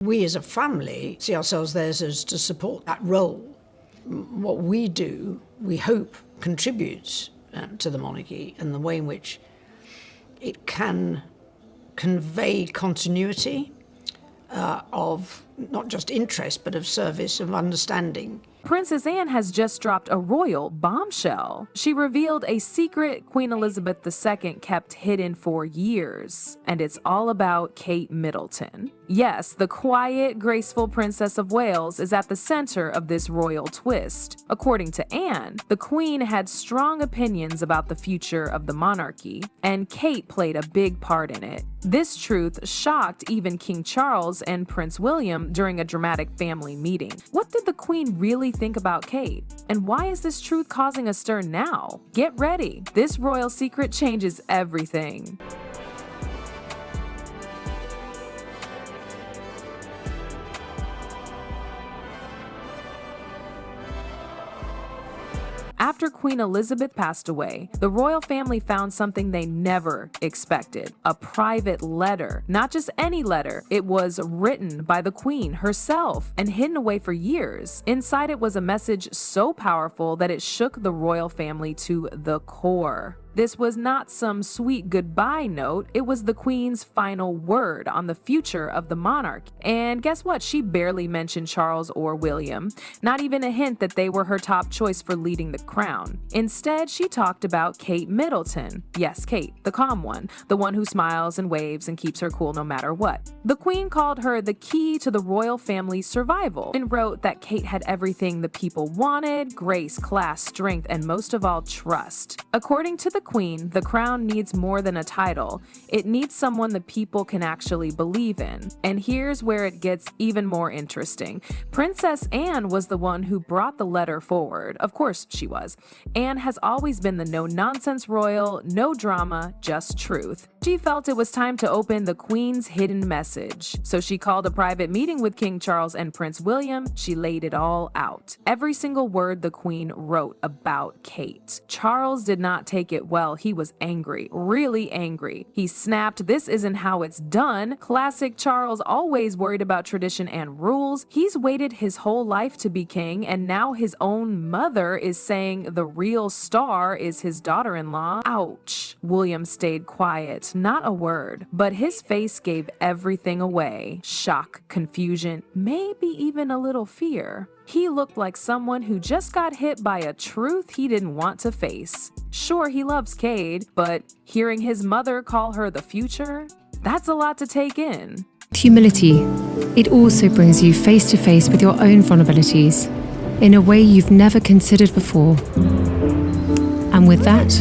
We as a family see ourselves there as to support that role. What we do, we hope, contributes to the monarchy and the way in which it can convey continuity of not just interest, but of service, of understanding. Princess Anne has just dropped a royal bombshell. She revealed a secret Queen Elizabeth II kept hidden for years, and it's all about Kate Middleton. Yes, the quiet, graceful Princess of Wales is at the center of this royal twist. According to Anne, the Queen had strong opinions about the future of the monarchy, and Kate played a big part in it. This truth shocked even King Charles and Prince William during a dramatic family meeting. What did the Queen really think about Kate? And why is this truth causing a stir now? Get ready. This royal secret changes everything. After Queen Elizabeth passed away, the royal family found something they never expected: a private letter. Not just any letter, it was written by the Queen herself and hidden away for years. Inside it was a message so powerful that it shook the royal family to the core. This was not some sweet goodbye note, it was the Queen's final word on the future of the monarch. And guess what? She barely mentioned Charles or William, not even a hint that they were her top choice for leading the crown. Instead, she talked about Kate Middleton. Yes, Kate, the calm one, the one who smiles and waves and keeps her cool no matter what. The Queen called her the key to the royal family's survival and wrote that Kate had everything the people wanted: grace, class, strength, and most of all, trust. According to the Queen, the crown needs more than a title. It needs someone the people can actually believe in. And here's where it gets even more interesting. Princess Anne was the one who brought the letter forward. Of course she was. Anne has always been the no-nonsense royal, no drama, just truth. She felt it was time to open the Queen's hidden message. So she called a private meeting with King Charles and Prince William. She laid it all out. Every single word the Queen wrote about Kate. Charles did not take it well. He was angry, really angry. He snapped, "This isn't how it's done." Classic Charles, always worried about tradition and rules. He's waited his whole life to be king, and now his own mother is saying the real star is his daughter-in-law. Ouch. William stayed quiet, not a word, but his face gave everything away. Shock, confusion, maybe even a little fear. He looked like someone who just got hit by a truth he didn't want to face. Sure, he loves Kate, but hearing his mother call her the future, that's a lot to take in. Humility. It also brings you face to face with your own vulnerabilities in a way you've never considered before. And with that,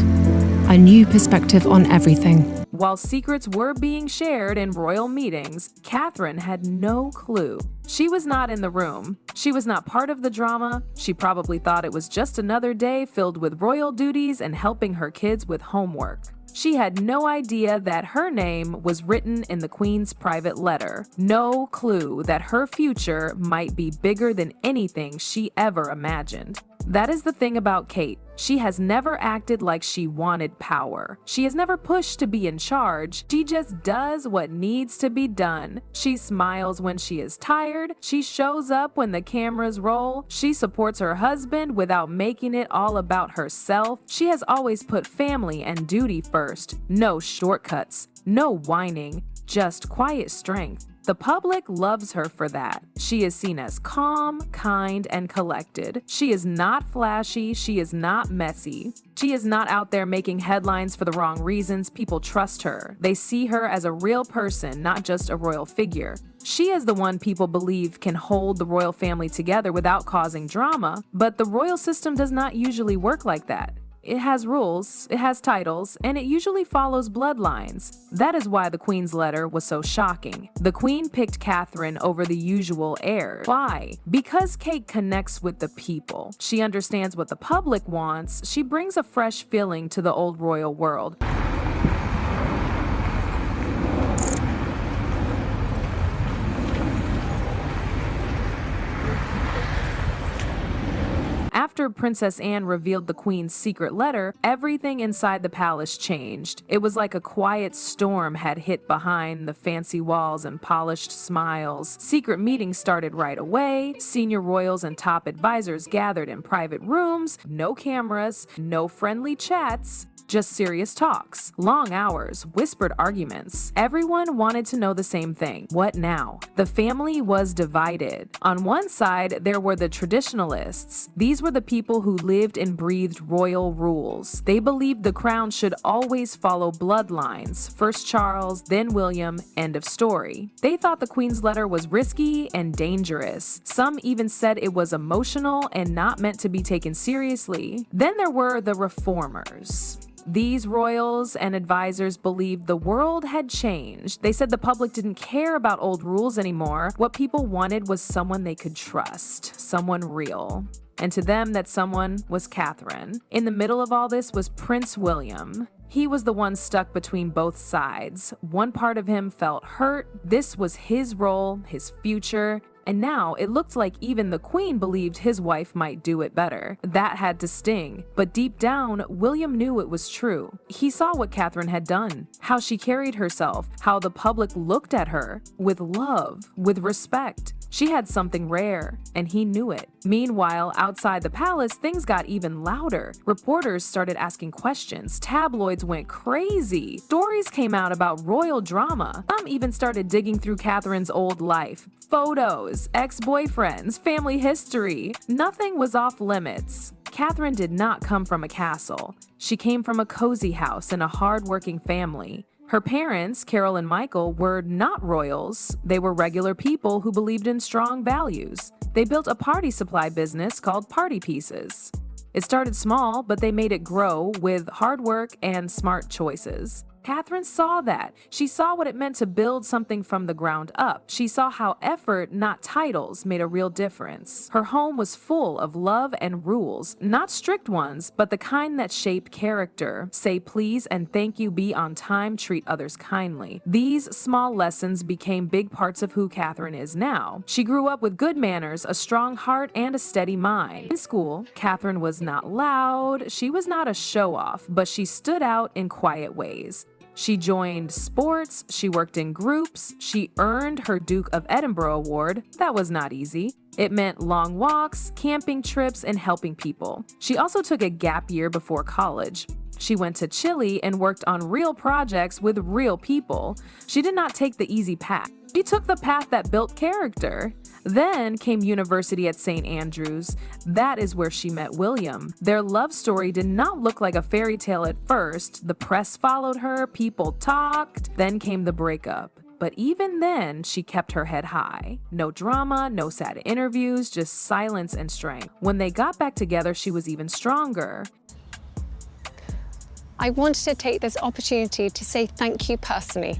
a new perspective on everything. While secrets were being shared in royal meetings, Catherine had no clue. She was not in the room. She was not part of the drama. She probably thought it was just another day filled with royal duties and helping her kids with homework. She had no idea that her name was written in the Queen's private letter. No clue that her future might be bigger than anything she ever imagined. That is the thing about Kate. She has never acted like she wanted power. She has never pushed to be in charge. She just does what needs to be done. She smiles when she is tired. She shows up when the cameras roll. She supports her husband without making it all about herself. She has always put family and duty first. No shortcuts, no whining, just quiet strength. The public loves her for that. She is seen as calm, kind, and collected. She is not flashy. She is not messy. She is not out there making headlines for the wrong reasons. People trust her. They see her as a real person, not just a royal figure. She is the one people believe can hold the royal family together without causing drama, but the royal system does not usually work like that. It has rules, it has titles, and it usually follows bloodlines. That is why the Queen's letter was so shocking. The Queen picked Catherine over the usual heirs. Why? Because Kate connects with the people. She understands what the public wants. She brings a fresh feeling to the old royal world. After after Princess Anne revealed the Queen's secret letter, everything inside the palace changed. It was like a quiet storm had hit behind the fancy walls and polished smiles. Secret meetings started right away. Senior royals and top advisors gathered in private rooms. No cameras, no friendly chats. Just serious talks, long hours, whispered arguments. Everyone wanted to know the same thing. What now? The family was divided. On one side, there were the traditionalists. These were the people who lived and breathed royal rules. They believed the crown should always follow bloodlines. First Charles, then William, end of story. They thought the Queen's letter was risky and dangerous. Some even said it was emotional and not meant to be taken seriously. Then there were the reformers. These royals and advisors believed the world had changed. They said the public didn't care about old rules anymore. What people wanted was someone they could trust, someone real. And to them, that someone was Catherine. In the middle of all this was Prince William. He was the one stuck between both sides. One part of him felt hurt. This was his role, his future. And now it looked like even the Queen believed his wife might do it better. That had to sting. But deep down, William knew it was true. He saw what Catherine had done, how she carried herself, how the public looked at her with love, with respect. She had something rare, and he knew it. Meanwhile, outside the palace, things got even louder. Reporters started asking questions. Tabloids went crazy. Stories came out about royal drama. Some even started digging through Catherine's old life. Photos, ex-boyfriends, family history. Nothing was off limits. Catherine did not come from a castle. She came from a cozy house in a hard-working family. Her parents, Carol and Michael, were not royals. They were regular people who believed in strong values. They built a party supply business called Party Pieces. It started small, but they made it grow with hard work and smart choices. Catherine saw that. She saw what it meant to build something from the ground up. She saw how effort, not titles, made a real difference. Her home was full of love and rules, not strict ones, but the kind that shaped character. Say please and thank you, be on time, treat others kindly. These small lessons became big parts of who Catherine is now. She grew up with good manners, a strong heart, and a steady mind. In school, Catherine was not loud. She was not a show-off, but she stood out in quiet ways. She joined sports, she worked in groups, she earned her Duke of Edinburgh Award. That was not easy. It meant long walks, camping trips, and helping people. She also took a gap year before college. She went to Chile and worked on real projects with real people. She did not take the easy path. She took the path that built character. Then came university at St. Andrews. That is where she met William. Their love story did not look like a fairy tale at first. The press followed her, people talked. Then came the breakup. But even then, she kept her head high. No drama, no sad interviews, just silence and strength. When they got back together, she was even stronger. I wanted to take this opportunity to say thank you personally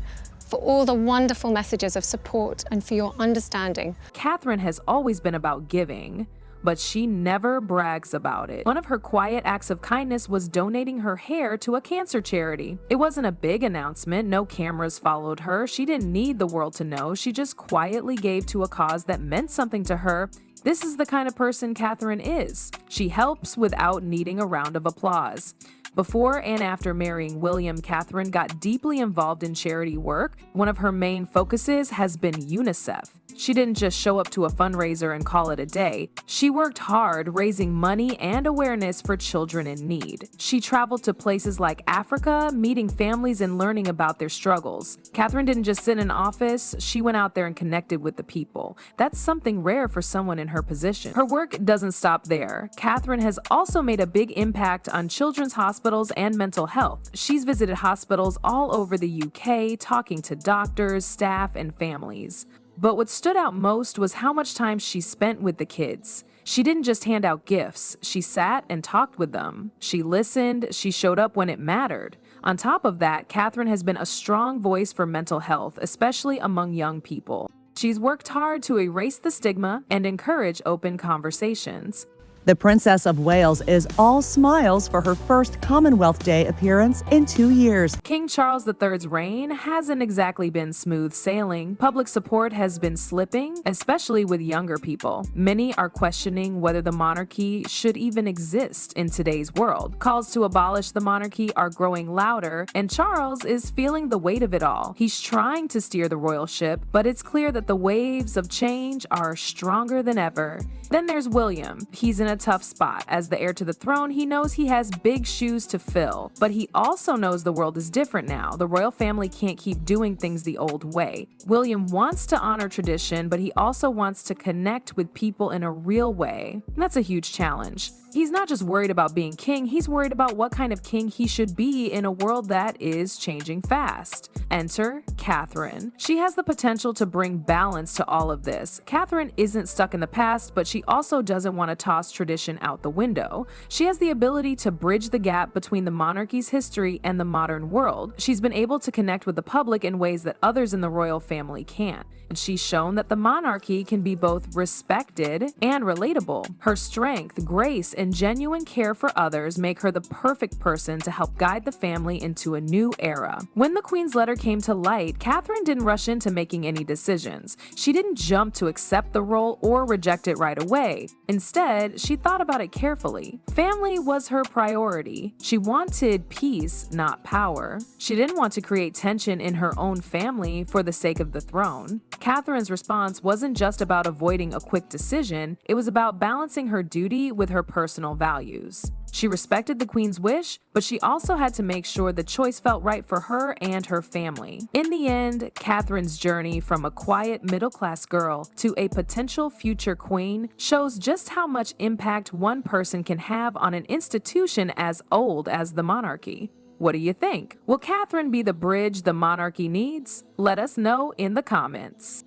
for all the wonderful messages of support and for your understanding. Catherine has always been about giving, but she never brags about it. One of her quiet acts of kindness was donating her hair to a cancer charity. It wasn't a big announcement, no cameras followed her. She didn't need the world to know. She just quietly gave to a cause that meant something to her. This is the kind of person Catherine is. She helps without needing a round of applause. Before and after marrying William, Catherine got deeply involved in charity work. One of her main focuses has been UNICEF. She didn't just show up to a fundraiser and call it a day. She worked hard raising money and awareness for children in need. She traveled to places like Africa, meeting families and learning about their struggles. Catherine didn't just sit in an office, she went out there and connected with the people. That's something rare for someone in her position. Her work doesn't stop there. Catherine has also made a big impact on children's hospitals and mental health. She's visited hospitals all over the UK, talking to doctors, staff, and families. But what stood out most was how much time she spent with the kids. She didn't just hand out gifts, she sat and talked with them. She listened, she showed up when it mattered. On top of that, Catherine has been a strong voice for mental health, especially among young people. She's worked hard to erase the stigma and encourage open conversations. The Princess of Wales is all smiles for her first Commonwealth Day appearance in 2 years. King Charles III's reign hasn't exactly been smooth sailing. Public support has been slipping, especially with younger people. Many are questioning whether the monarchy should even exist in today's world. Calls to abolish the monarchy are growing louder, and Charles is feeling the weight of it all. He's trying to steer the royal ship, but it's clear that the waves of change are stronger than ever. Then there's William. He's in a tough spot. As the heir to the throne, he knows he has big shoes to fill, but he also knows the world is different now. The royal family can't keep doing things the old way. William wants to honor tradition, but he also wants to connect with people in a real way. And that's a huge challenge. He's not just worried about being king, he's worried about what kind of king he should be in a world that is changing fast. Enter Catherine. She has the potential to bring balance to all of this. Catherine isn't stuck in the past, but she also doesn't want to toss tradition out the window. She has the ability to bridge the gap between the monarchy's history and the modern world. She's been able to connect with the public in ways that others in the royal family can't. And she's shown that the monarchy can be both respected and relatable. Her strength, grace, and genuine care for others make her the perfect person to help guide the family into a new era. When the Queen's letter came to light, Catherine didn't rush into making any decisions. She didn't jump to accept the role or reject it right away. Instead, she thought about it carefully. Family was her priority. She wanted peace, not power. She didn't want to create tension in her own family for the sake of the throne. Catherine's response wasn't just about avoiding a quick decision, it was about balancing her duty with her personal values. She respected the Queen's wish, but she also had to make sure the choice felt right for her and her family. In the end, Catherine's journey from a quiet middle-class girl to a potential future queen shows just how much impact one person can have on an institution as old as the monarchy. What do you think? Will Catherine be the bridge the monarchy needs? Let us know in the comments.